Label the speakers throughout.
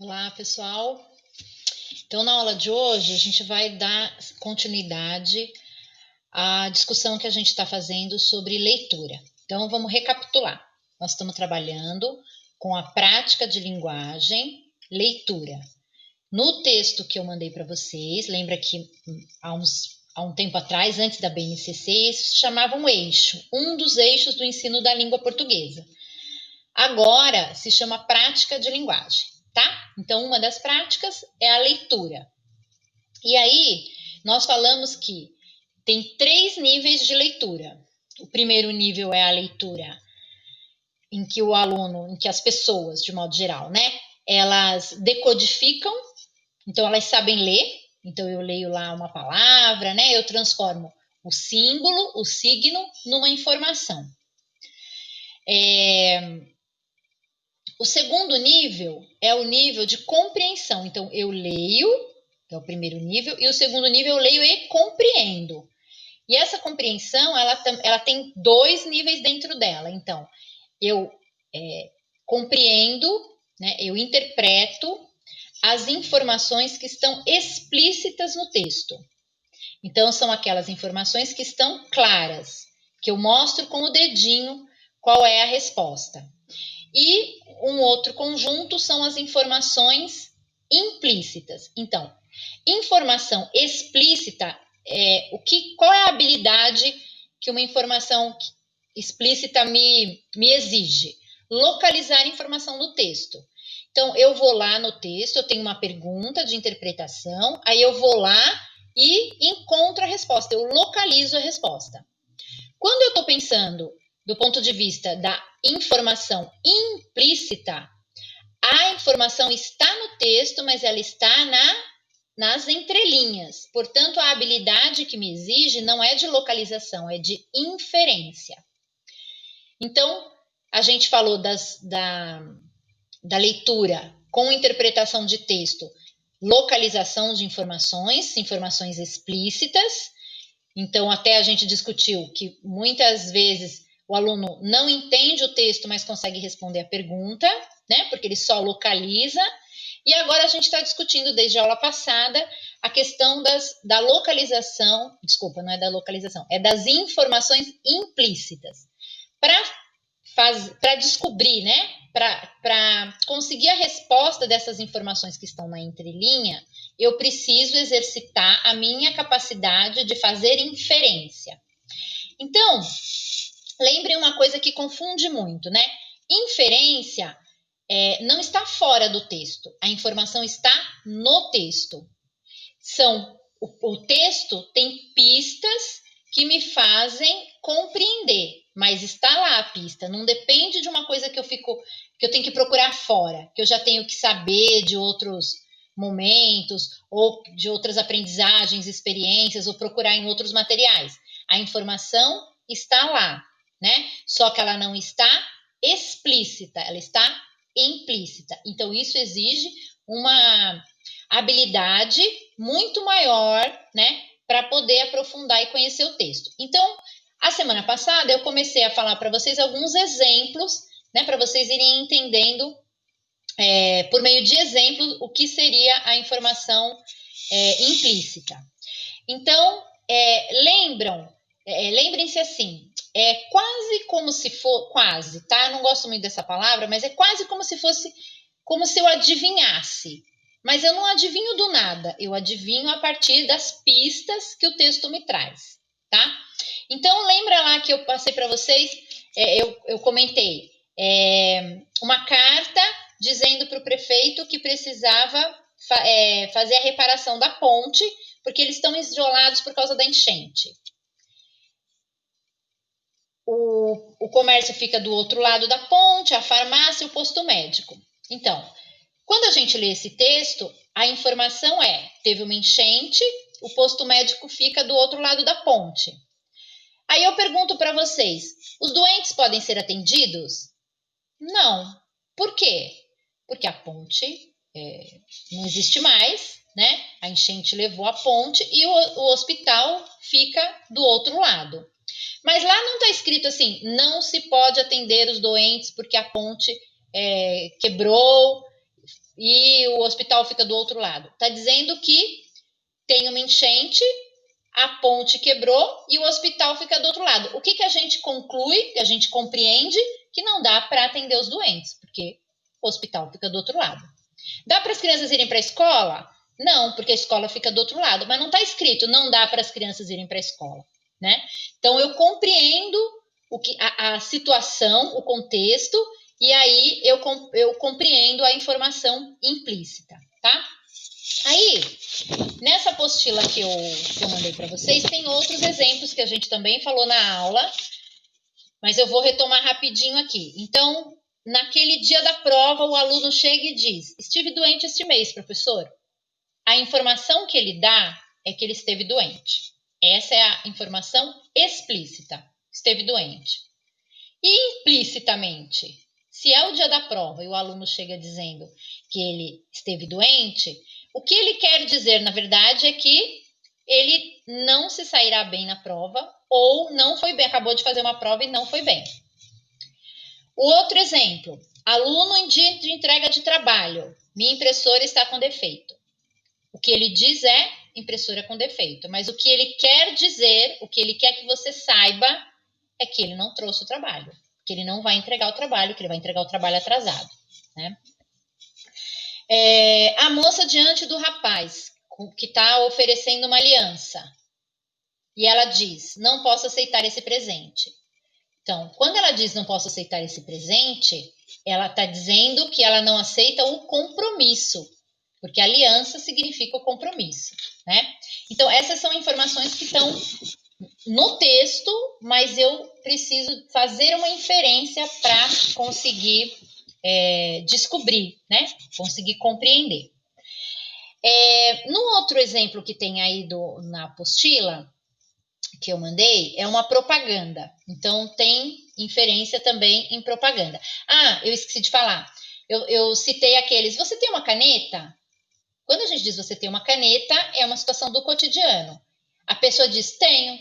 Speaker 1: Olá, pessoal. Então, na aula de hoje, a gente vai dar continuidade à discussão que a gente está fazendo sobre leitura. Então, vamos recapitular. Nós estamos trabalhando com a prática de linguagem, leitura. No texto que eu mandei para vocês, lembra que há um tempo atrás, antes da BNCC, isso se chamava um eixo, um dos eixos do ensino da língua portuguesa. Agora se chama prática de linguagem, tá? Então, uma das práticas é a leitura. E aí, nós falamos que tem 3 níveis de leitura. O primeiro nível é a leitura em que o aluno, em que as pessoas, de modo geral, né, elas decodificam, então elas sabem ler. Então, eu leio lá uma palavra, né, eu transformo o símbolo, o signo, numa informação. O segundo nível é o nível de compreensão. Então, eu leio, que é o primeiro nível, e o segundo nível eu leio e compreendo. E essa compreensão, ela tem 2 níveis dentro dela. Então, eu compreendo, né, eu interpreto as informações que estão explícitas no texto. Então, são aquelas informações que estão claras, que eu mostro com o dedinho qual é a resposta. E um outro conjunto são as informações implícitas. Então, informação explícita qual é a habilidade que uma informação explícita me exige? Localizar a informação do texto. Então, eu vou lá no texto, eu tenho uma pergunta de interpretação, aí eu vou lá e encontro a resposta, eu localizo a resposta. Quando eu estou pensando do ponto de vista da informação implícita, a informação está no texto, mas ela está nas entrelinhas. Portanto, a habilidade que me exige não é de localização, é de inferência. Então, a gente falou da leitura com interpretação de texto, localização de informações explícitas. Então, até a gente discutiu que muitas vezes o aluno não entende o texto, mas consegue responder a pergunta, né? Porque ele só localiza. E agora a gente está discutindo, desde a aula passada, a questão da localização, desculpa, não é da localização, é das informações implícitas. Para descobrir, né? Para conseguir a resposta dessas informações que estão na entrelinha, eu preciso exercitar a minha capacidade de fazer inferência. Então, lembrem uma coisa que confunde muito, né? Inferência não está fora do texto, a informação está no texto. O texto tem pistas que me fazem compreender, mas está lá a pista, não depende de uma coisa que eu tenho que procurar fora, que eu já tenho que saber de outros momentos, ou de outras aprendizagens, experiências, ou procurar em outros materiais. A informação está lá, né? Só que ela não está explícita, ela está implícita. Então, isso exige uma habilidade muito maior, né, para poder aprofundar e conhecer o texto. Então, a semana passada eu comecei a falar para vocês alguns exemplos, né, para vocês irem entendendo, por meio de exemplos, o que seria a informação implícita. Então, lembrem-se assim, é quase como se for, quase, tá? Eu não gosto muito dessa palavra, mas é quase como se fosse, como se eu adivinhasse. Mas eu não adivinho do nada, eu adivinho a partir das pistas que o texto me traz, tá? Então, lembra lá que eu passei para vocês, eu comentei uma carta dizendo para o prefeito que precisava fazer a reparação da ponte, porque eles estão isolados por causa da enchente. O comércio fica do outro lado da ponte, a farmácia e o posto médico. Então, quando a gente lê esse texto, a informação teve uma enchente, o posto médico fica do outro lado da ponte. Aí eu pergunto para vocês, os doentes podem ser atendidos? Não. Por quê? Porque a ponte não existe mais, né? A enchente levou a ponte e o hospital fica do outro lado. Mas lá não está escrito assim, não se pode atender os doentes porque a ponte quebrou, e o hospital fica do outro lado. Está dizendo que tem uma enchente, a ponte quebrou e o hospital fica do outro lado. O que a gente conclui, que a gente compreende? Que não dá para atender os doentes, porque o hospital fica do outro lado. Dá para as crianças irem para a escola? Não, porque a escola fica do outro lado. Mas não está escrito, não dá para as crianças irem para a escola, né? Então, eu compreendo a situação, o contexto, e aí eu compreendo a informação implícita, tá? Aí, nessa apostila que eu mandei para vocês, tem outros exemplos que a gente também falou na aula, mas eu vou retomar rapidinho aqui. Então, naquele dia da prova, o aluno chega e diz: estive doente este mês, professor. A informação que ele dá é que ele esteve doente. Essa é a informação explícita. Esteve doente. E implicitamente, se é o dia da prova e o aluno chega dizendo que ele esteve doente, o que ele quer dizer, na verdade, é que ele não se sairá bem na prova ou não foi bem, acabou de fazer uma prova e não foi bem. O outro exemplo, aluno em dia de entrega de trabalho, minha impressora está com defeito. O que ele diz é impressora com defeito, mas o que ele quer dizer, o que ele quer que você saiba é que ele não trouxe o trabalho, que ele não vai entregar o trabalho, que ele vai entregar o trabalho atrasado, né? A moça diante do rapaz que está oferecendo uma aliança e ela diz, não posso aceitar esse presente. Então, quando ela diz não posso aceitar esse presente, ela está dizendo que ela não aceita o compromisso, porque aliança significa o compromisso, né? Então, essas são informações que estão no texto, mas eu preciso fazer uma inferência para conseguir descobrir, né? Conseguir compreender. No outro exemplo que tem aí na apostila, que eu mandei, é uma propaganda. Então, tem inferência também em propaganda. Ah, eu esqueci de falar. Eu citei aqueles. Você tem uma caneta? Quando a gente diz você tem uma caneta, é uma situação do cotidiano. A pessoa diz, tenho.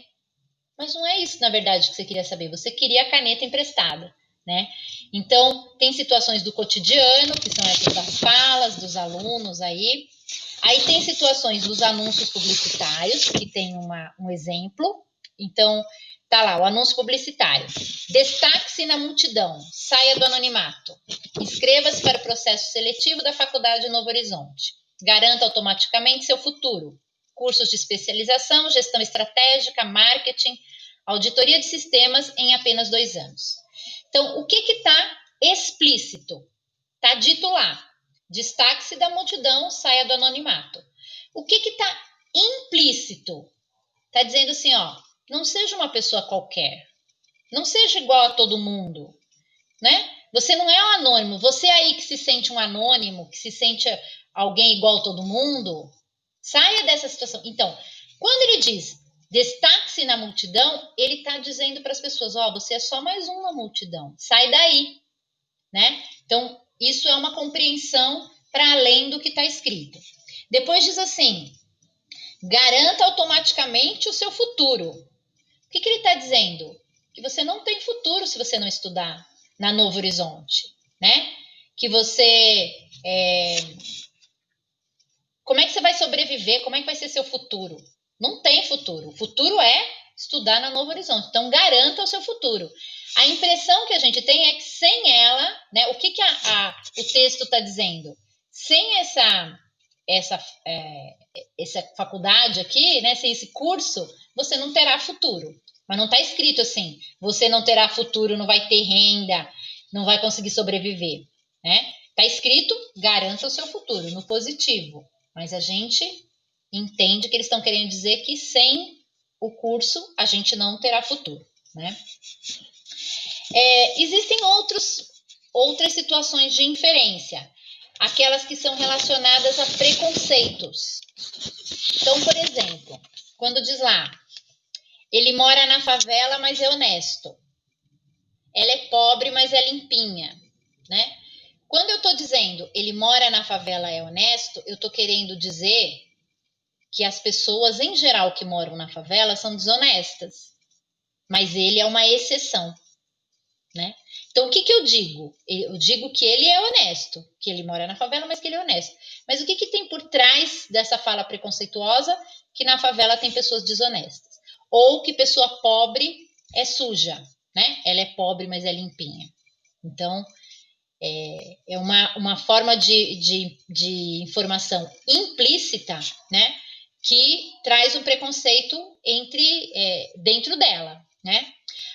Speaker 1: Mas não é isso, na verdade, que você queria saber. Você queria a caneta emprestada, né? Então, tem situações do cotidiano, que são essas das falas dos alunos aí. Aí tem situações dos anúncios publicitários, que tem um exemplo. Então, tá lá, o anúncio publicitário. Destaque-se na multidão, saia do anonimato. Inscreva-se para o processo seletivo da Faculdade Novo Horizonte. Garanta automaticamente seu futuro. Cursos de especialização, gestão estratégica, marketing, auditoria de sistemas em apenas 2 anos. Então, o que está explícito? Está dito lá. Destaque-se da multidão, saia do anonimato. O que está implícito? Está dizendo assim, ó, não seja uma pessoa qualquer. Não seja igual a todo mundo, né? Você não é um anônimo. Você aí que se sente um anônimo, que se sente alguém igual a todo mundo, saia dessa situação. Então, quando ele diz destaque-se na multidão, ele está dizendo para as pessoas, ó, você é só mais um na multidão. Sai daí, né? Então, isso é uma compreensão para além do que está escrito. Depois diz assim, garanta automaticamente o seu futuro. O que ele está dizendo? Que você não tem futuro se você não estudar na Novo Horizonte, né? Que você... Como é que você vai sobreviver? Como é que vai ser seu futuro? Não tem futuro. O futuro é estudar na Novo Horizonte. Então, garanta o seu futuro. A impressão que a gente tem é que sem ela, né? O que o texto está dizendo? Sem essa faculdade aqui, né? Sem esse curso, você não terá futuro. Mas não está escrito assim, você não terá futuro, não vai ter renda, não vai conseguir sobreviver, né? Está escrito, garanta o seu futuro, no positivo. Mas a gente entende que eles estão querendo dizer que sem o curso a gente não terá futuro, né? Existem outras situações de inferência, aquelas que são relacionadas a preconceitos. Então, por exemplo, quando diz lá, ele mora na favela, mas é honesto. Ela é pobre, mas é limpinha, né? Quando eu estou dizendo ele mora na favela, é honesto, eu estou querendo dizer que as pessoas, em geral, que moram na favela são desonestas. Mas ele é uma exceção, né? Então, o que eu digo? Eu digo que ele é honesto, que ele mora na favela, mas que ele é honesto. Mas o que tem por trás dessa fala preconceituosa? Que na favela tem pessoas desonestas. Ou que pessoa pobre é suja, né? Ela é pobre, mas é limpinha. Então, é uma forma de informação implícita, né? Que traz um preconceito dentro dela, né?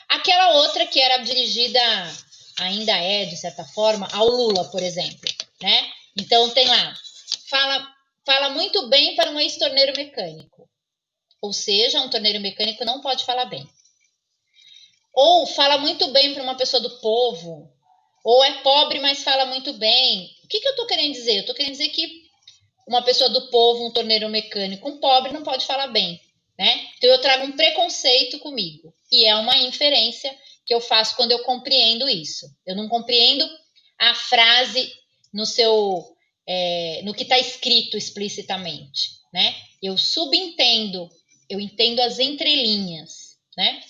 Speaker 1: Aquela outra que era dirigida, ainda é, de certa forma, ao Lula, por exemplo, né? Então tem lá, fala muito bem para um ex-torneiro mecânico. Ou seja, um torneiro mecânico não pode falar bem. Ou fala muito bem para uma pessoa do povo. Ou é pobre, mas fala muito bem. O que eu estou querendo dizer? Eu estou querendo dizer que uma pessoa do povo, um torneiro mecânico, um pobre não pode falar bem, né? Então eu trago um preconceito comigo. E é uma inferência que eu faço quando eu compreendo isso. Eu não compreendo a frase no que está escrito explicitamente, né? Eu subentendo, eu entendo as entrelinhas, né?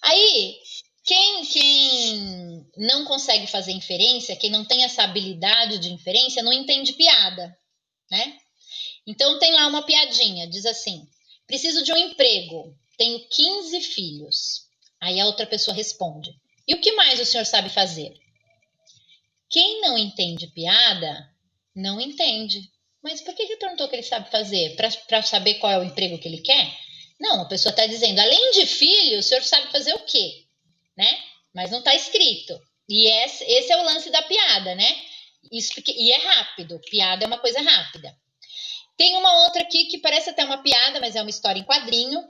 Speaker 1: Aí, quem não consegue fazer inferência, quem não tem essa habilidade de inferência, não entende piada, né? Então tem lá uma piadinha, diz assim: preciso de um emprego, tenho 15 filhos. Aí a outra pessoa responde: e o que mais o senhor sabe fazer? Quem não entende piada, não entende. Mas por que ele perguntou o que ele sabe fazer? Para saber qual é o emprego que ele quer? Não, a pessoa está dizendo, além de filho, o senhor sabe fazer o quê? Né? Mas não está escrito. E esse é o lance da piada, né? E é rápido, piada é uma coisa rápida. Tem uma outra aqui que parece até uma piada, mas é uma história em quadrinho,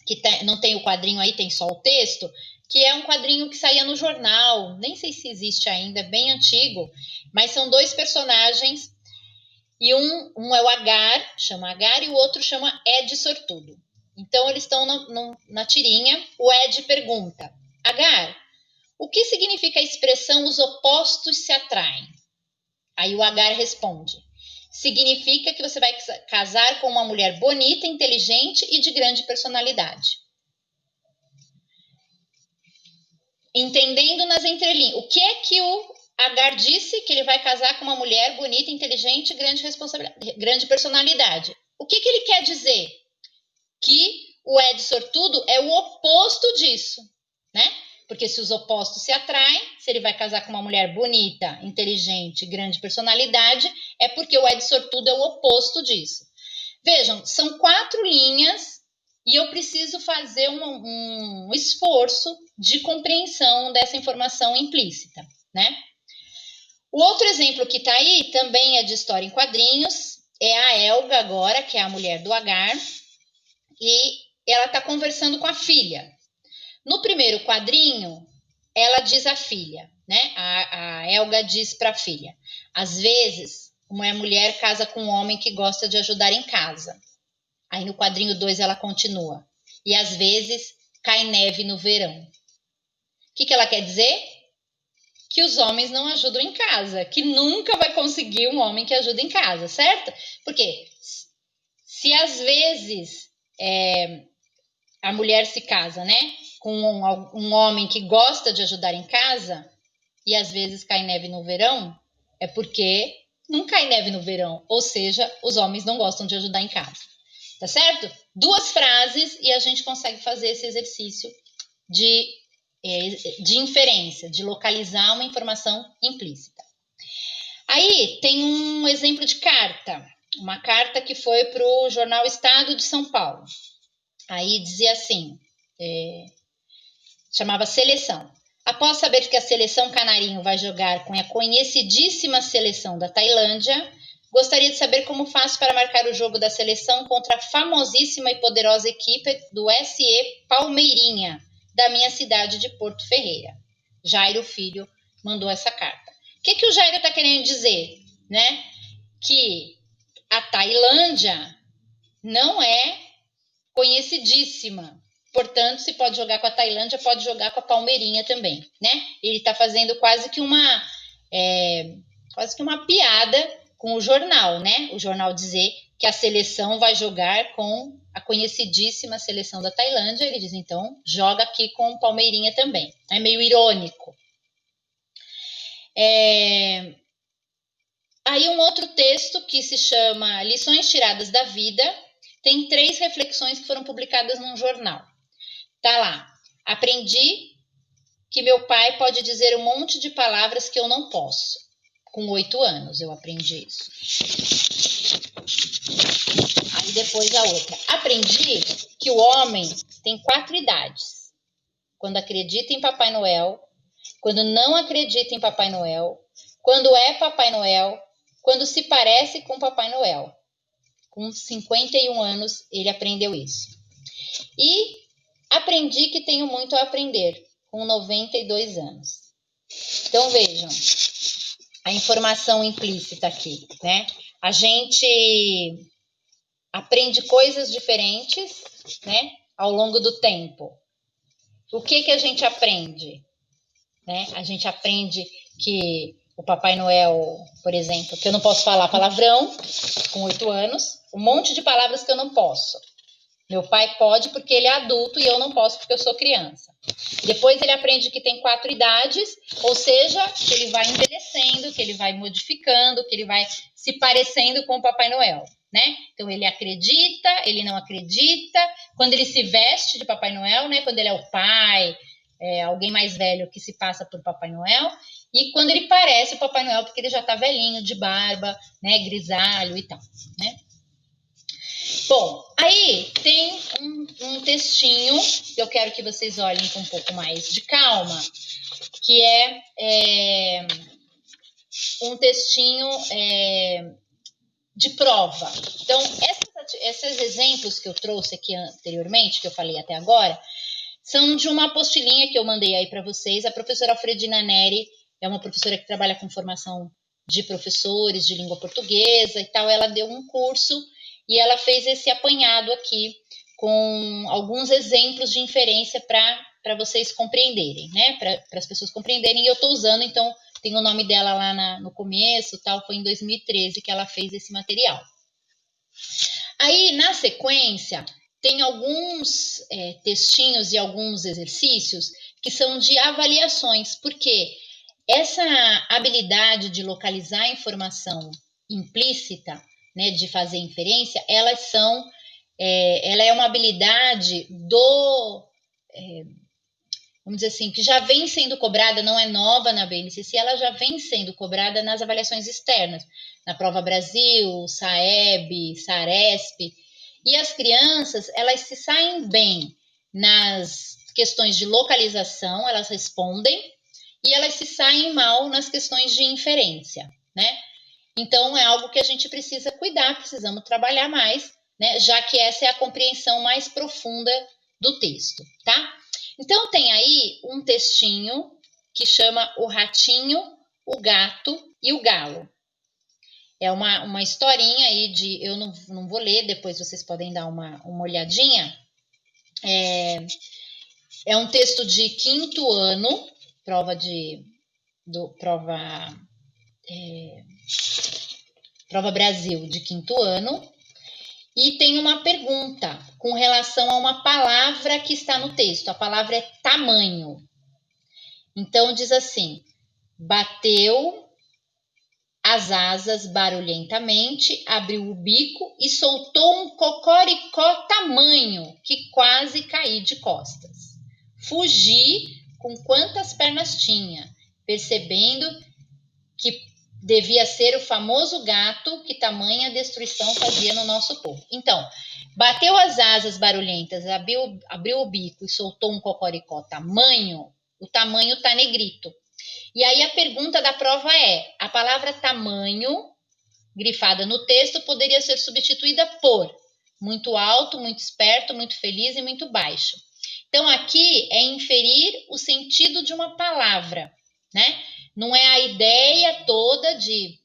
Speaker 1: que não tem o quadrinho aí, tem só o texto, que é um quadrinho que saía no jornal, nem sei se existe ainda, é bem antigo, mas são dois personagens, e um é o Agar, chama Agar, e o outro chama Ed Sortudo. Então eles estão na tirinha, o Ed pergunta: Agar, o que significa a expressão os opostos se atraem? Aí o Agar responde: significa que você vai casar com uma mulher bonita, inteligente e de grande personalidade. Entendendo nas entrelinhas. O que é que o Agar disse? Que ele vai casar com uma mulher bonita, inteligente e grande personalidade. O que ele quer dizer? Que o Ed Sortudo é o oposto disso, né? Porque se os opostos se atraem, se ele vai casar com uma mulher bonita, inteligente, grande personalidade, é porque o Ed Sortudo é o oposto disso. Vejam, são 4 linhas e eu preciso fazer um esforço de compreensão dessa informação implícita, né? O outro exemplo que está aí também é de história em quadrinhos, é a Elga agora, que é a mulher do Agar, e ela está conversando com a filha. No primeiro quadrinho, ela diz à filha, né? A Elga diz para a filha: às vezes, uma mulher casa com um homem que gosta de ajudar em casa. Aí no quadrinho 2 ela continua: e às vezes cai neve no verão. O que ela quer dizer? Que os homens não ajudam em casa, que nunca vai conseguir um homem que ajuda em casa, certo? Porque se às vezes a mulher se casa, né, com um homem que gosta de ajudar em casa e às vezes cai neve no verão, é porque não cai neve no verão, ou seja, os homens não gostam de ajudar em casa. Tá certo? 2 frases e a gente consegue fazer esse exercício de inferência, de localizar uma informação implícita. Aí tem um exemplo de carta, uma carta que foi para o jornal Estado de São Paulo. Aí dizia assim, chamava Seleção. Após saber que a seleção canarinho vai jogar com a conhecidíssima seleção da Tailândia, gostaria de saber como faço para marcar o jogo da seleção contra a famosíssima e poderosa equipe do SE Palmeirinha, da minha cidade de Porto Ferreira. Jairo Filho mandou essa carta. O que o Jairo está querendo dizer? Né? Que a Tailândia não é conhecidíssima. Portanto, se pode jogar com a Tailândia, pode jogar com a Palmeirinha também, né? Ele está fazendo quase que uma piada com o jornal, né? O jornal dizer que a seleção vai jogar com a conhecidíssima seleção da Tailândia. Ele diz, então, joga aqui com o Palmeirinha também. É meio irônico. Aí um outro texto que se chama Lições Tiradas da Vida, tem 3 reflexões que foram publicadas num jornal. Tá lá, aprendi que meu pai pode dizer um monte de palavras que eu não posso. Com 8 anos eu aprendi isso. Aí depois a outra. Aprendi que o homem tem 4 idades. Quando acredita em Papai Noel, quando não acredita em Papai Noel, quando é Papai Noel, quando se parece com Papai Noel. Com 51 anos ele aprendeu isso. E aprendi que tenho muito a aprender, com 92 anos. Então vejam, a informação implícita aqui, né? A gente aprende coisas diferentes, né, ao longo do tempo. O que a gente aprende? Né? A gente aprende que o Papai Noel, por exemplo, que eu não posso falar palavrão com 8 anos, um monte de palavras que eu não posso. Meu pai pode porque ele é adulto e eu não posso porque eu sou criança. Depois ele aprende que tem 4 idades, ou seja, que ele vai envelhecendo, que ele vai modificando, que ele vai se parecendo com o Papai Noel, né? Então ele acredita, ele não acredita, quando ele se veste de Papai Noel, né? Quando ele é o pai, alguém mais velho que se passa por Papai Noel, e quando ele parece o Papai Noel porque ele já tá velhinho, de barba, né? Grisalho e tal, né? Bom, aí tem um textinho que eu quero que vocês olhem com um pouco mais de calma, que é um textinho de prova. Então, esses exemplos que eu trouxe aqui anteriormente, que eu falei até agora, são de uma apostilinha que eu mandei aí para vocês. A professora Alfredina Neri é uma professora que trabalha com formação de professores de língua portuguesa e tal. Ela deu um curso e ela fez esse apanhado aqui com alguns exemplos de inferência para vocês compreenderem, né? Para as pessoas compreenderem. E eu estou usando, então, tem o nome dela lá no começo, tal. Foi em 2013 que ela fez esse material. Aí, na sequência, tem alguns textinhos e alguns exercícios que são de avaliações, porque essa habilidade de localizar a informação implícita, né, de fazer inferência, ela é uma habilidade vamos dizer assim, que já vem sendo cobrada, não é nova na BNCC, ela já vem sendo cobrada nas avaliações externas, na Prova Brasil, SAEB, SARESP, e as crianças, elas se saem bem nas questões de localização, elas respondem, e elas se saem mal nas questões de inferência, né? Então, é algo que a gente precisa cuidar, precisamos trabalhar mais, né? Já que essa é a compreensão mais profunda do texto, tá? Então, tem aí um textinho que chama O Ratinho, o Gato e o Galo. É uma historinha aí eu não vou ler, depois vocês podem dar uma olhadinha. É um texto de 5º ano, prova Brasil de 5º ano, e tem uma pergunta com relação a uma palavra que está no texto. A palavra é tamanho. Então diz assim: bateu as asas barulhentamente, abriu o bico e soltou um cocoricó tamanho que quase caí de costas. Fugi com quantas pernas tinha, percebendo que devia ser o famoso gato que tamanha destruição fazia no nosso povo. Então, bateu as asas barulhentas, abriu o bico e soltou um cocoricó tamanho, o tamanho tá negrito. E aí a pergunta da prova é: a palavra tamanho, grifada no texto, poderia ser substituída por muito alto, muito esperto, muito feliz e muito baixo. Então aqui é inferir o sentido de uma palavra, né? Não é a ideia toda de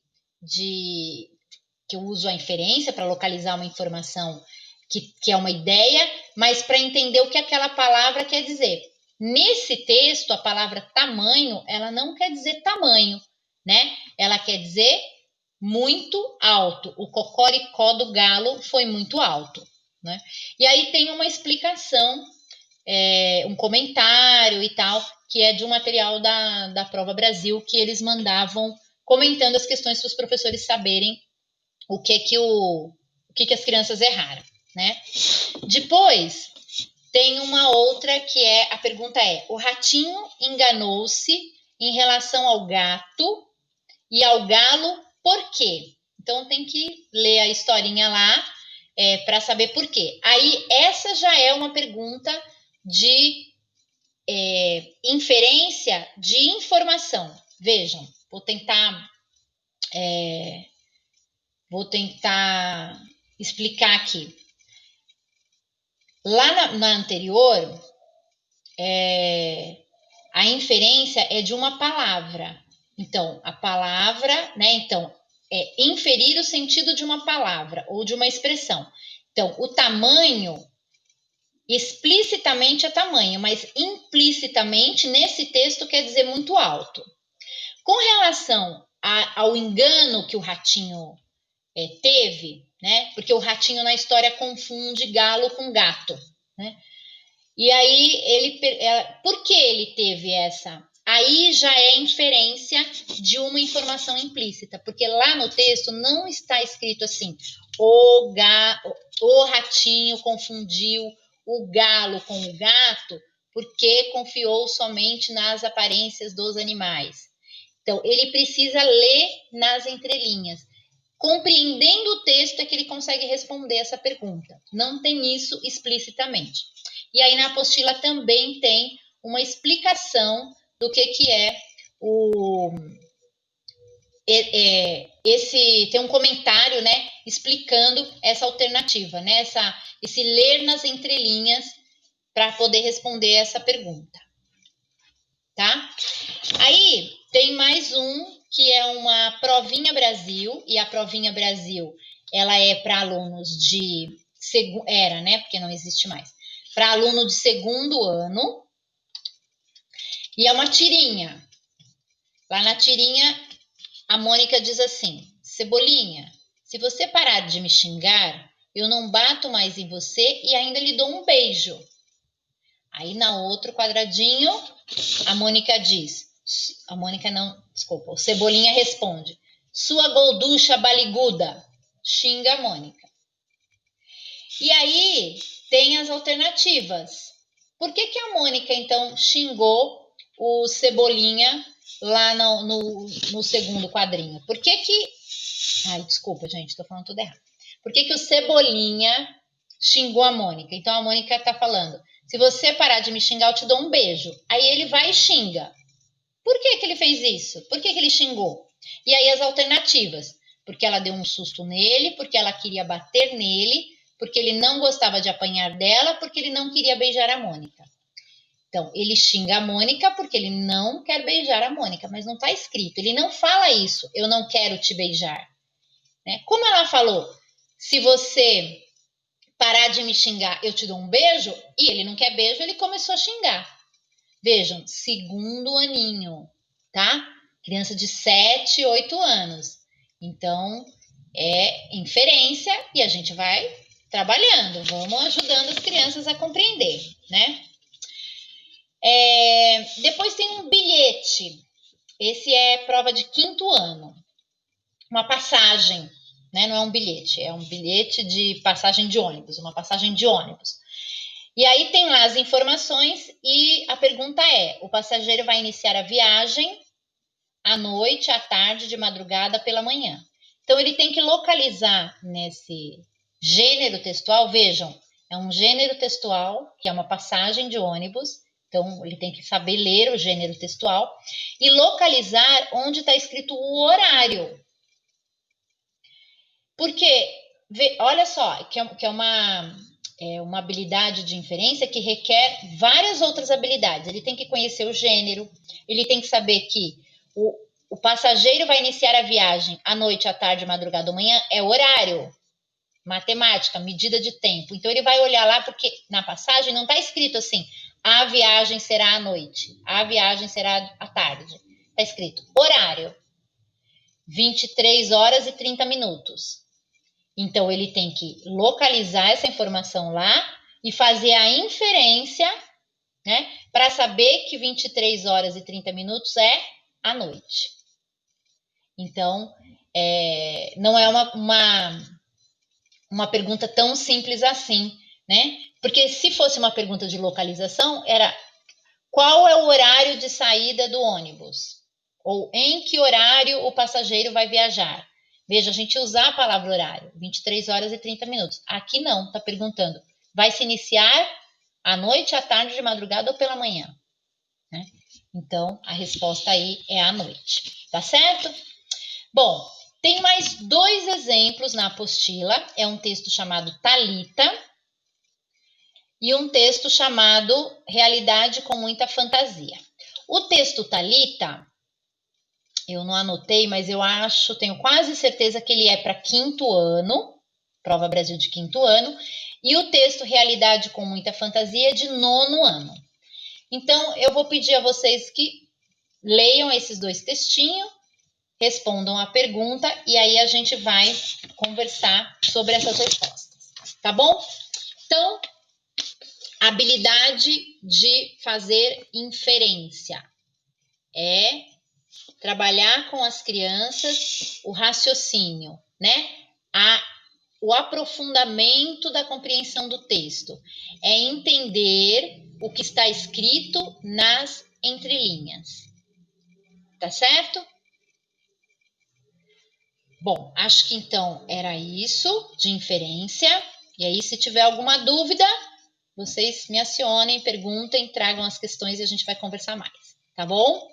Speaker 1: que eu uso a inferência para localizar uma informação que é uma ideia, mas para entender o que aquela palavra quer dizer. Nesse texto, a palavra tamanho, ela não quer dizer tamanho, né? Ela quer dizer muito alto. O cocoricó do galo foi muito alto. né? E aí tem uma explicação, um comentário e tal, que é de um material da Prova Brasil, que eles mandavam comentando as questões para os professores saberem o que as crianças erraram, né? Depois tem uma outra que a pergunta é: o ratinho enganou-se em relação ao gato e ao galo por quê? Então tem que ler a historinha lá para saber por quê. Aí essa já é uma pergunta de inferência de informação. Vejam, vou tentar explicar aqui. Lá na anterior, a inferência é de uma palavra. Então, a palavra, né? Então, é inferir o sentido de uma palavra ou de uma expressão. Então, o tamanho, explicitamente é tamanho, mas implicitamente nesse texto quer dizer muito alto. Com relação ao engano que o ratinho teve, né? Porque o ratinho na história confunde galo com gato, né? E aí por que ele teve essa? Aí já é inferência de uma informação implícita, porque lá no texto não está escrito assim: o ratinho confundiu o galo com o gato porque confiou somente nas aparências dos animais. Então, ele precisa ler nas entrelinhas. Compreendendo o texto é que ele consegue responder essa pergunta. Não tem isso explicitamente. E aí na apostila também tem uma explicação do que é tem um comentário, né, explicando essa alternativa, né, esse ler nas entrelinhas para poder responder essa pergunta, tá? Aí tem mais um que é uma provinha Brasil, e a provinha Brasil ela é para alunos era, né? Porque não existe mais. Para aluno de segundo ano. E é uma tirinha. Lá na tirinha, a Mônica diz assim: Cebolinha, se você parar de me xingar, eu não bato mais em você e ainda lhe dou um beijo. Aí na outro quadradinho, a Mônica diz, a Mônica não, desculpa, o Cebolinha responde: sua golducha baliguda, xinga a Mônica. E aí tem as alternativas. Por que a Mônica então xingou o Cebolinha lá no segundo quadrinho? Por que ai, desculpa, gente, tô falando tudo errado. Por que o Cebolinha xingou a Mônica? Então a Mônica tá falando: se você parar de me xingar, eu te dou um beijo. Aí ele vai e xinga. Por que ele fez isso? Por que ele xingou? E aí as alternativas. Porque ela deu um susto nele, porque ela queria bater nele, porque ele não gostava de apanhar dela, porque ele não queria beijar a Mônica. Então, ele xinga a Mônica porque ele não quer beijar a Mônica, mas não está escrito. Ele não fala isso, eu não quero te beijar. Né? Como ela falou, se você parar de me xingar, eu te dou um beijo, e ele não quer beijo, ele começou a xingar. Vejam, segundo aninho, tá? Criança de 7, 8 anos. Então, é inferência e a gente vai trabalhando, vamos ajudando as crianças a compreender, né? Depois tem um bilhete. Esse é prova de quinto ano. Uma passagem, né? Não é um bilhete, é um bilhete de passagem de ônibus, uma passagem de ônibus. E aí tem lá as informações e a pergunta é: o passageiro vai iniciar a viagem à noite, à tarde, de madrugada, pela manhã. Então ele tem que localizar nesse gênero textual, vejam, é um gênero textual, que é uma passagem de ônibus, então ele tem que saber ler o gênero textual e localizar onde está escrito o horário. Porque, olha só, que é uma habilidade de inferência que requer várias outras habilidades. Ele tem que conhecer o gênero, ele tem que saber que o passageiro vai iniciar a viagem à noite, à tarde, madrugada ou manhã, é horário, matemática, medida de tempo. Então ele vai olhar lá porque na passagem não está escrito assim: a viagem será à noite, a viagem será à tarde. Está escrito horário, 23 horas e 30 minutos. Então, ele tem que localizar essa informação lá e fazer a inferência, né, para saber que 23 horas e 30 minutos é a noite. Então, não é uma pergunta tão simples assim, né? Porque se fosse uma pergunta de localização, era qual é o horário de saída do ônibus? Ou em que horário o passageiro vai viajar? Veja, a gente usar a palavra horário, 23 horas e 30 minutos. Aqui não, está perguntando, vai se iniciar à noite, à tarde, de madrugada ou pela manhã? Né? Então, a resposta aí é à noite, tá certo? Bom, tem mais 2 exemplos na apostila. É um texto chamado Talita e um texto chamado Realidade com Muita Fantasia. O texto Talita, eu não anotei, mas eu acho, tenho quase certeza que ele é para 5º ano, Prova Brasil de 5º ano, e o texto Realidade com Muita Fantasia é de 9º ano. Então, eu vou pedir a vocês que leiam esses 2 textinhos, respondam a pergunta e aí a gente vai conversar sobre essas respostas, tá bom? Então, habilidade de fazer inferência é trabalhar com as crianças o raciocínio, né? O aprofundamento da compreensão do texto. É entender o que está escrito nas entrelinhas. Tá certo? Bom, acho que então era isso de inferência. E aí, se tiver alguma dúvida, vocês me acionem, perguntem, tragam as questões e a gente vai conversar mais, tá bom?